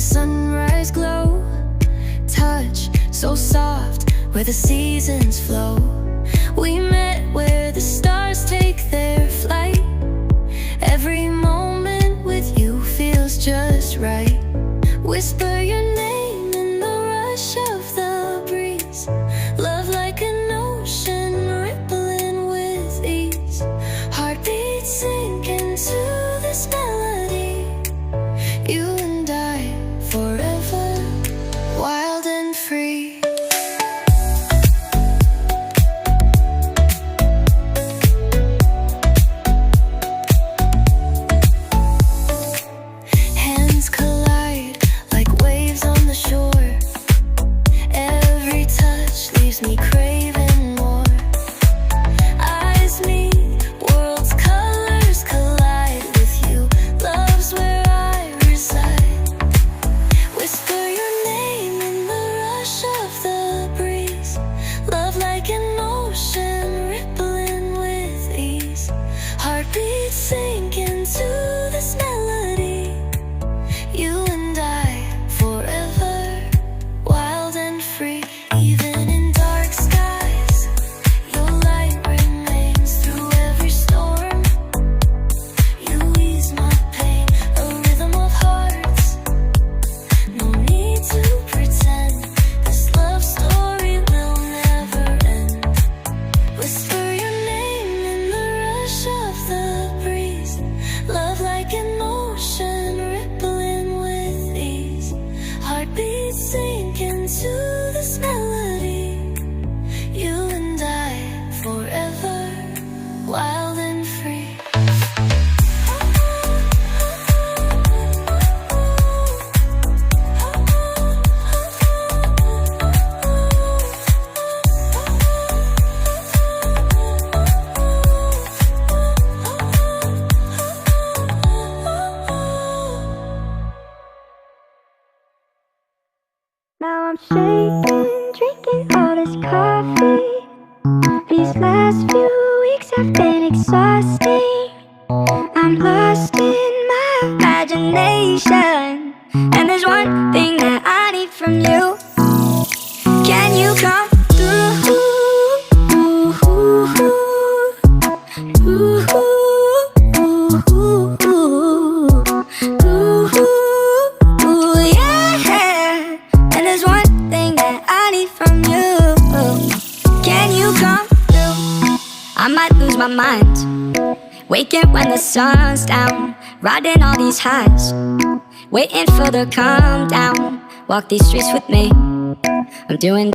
the sunrise glow. Touch so soft, where the seasons flow. We met where the stars take their flight. Every moment with you feels just right. Whisper your name in the rush of the breeze. Love like an ocean rippling with ease. Heartbeats sink into this melody. You and I forever, wild and free. Hands collide like waves on the shore. Every touch leaves me craving more. Eyes meet, worlds' colors collide with you. Love's where I reside. Whisper your name in the rush of the breeze. Love like an ocean rippling with ease. Heartbeats sink into this melody. You and I forever, wild and free. Even in dark skies, your light remains through every storm. You ease my pain, a rhythm of hearts. No need to pretend, this love story will never end. Whisper your name in the rush of the breeze. Love like an ocean rippling with ease. Heartbeats sink into this melody. You and I forever, wild and free. Now I'm shaking, drinking all this coffee. These last few weeks have been exhausting. I'm lost in my imagination, and there's one thing that I need from you. Can you come through? Yeah. And there's one thing that I need from you. Can you come through? I might lose my mind, waking when the sun's down, riding all these highs, waiting for the calm down. Walk these streets with me, I'm doing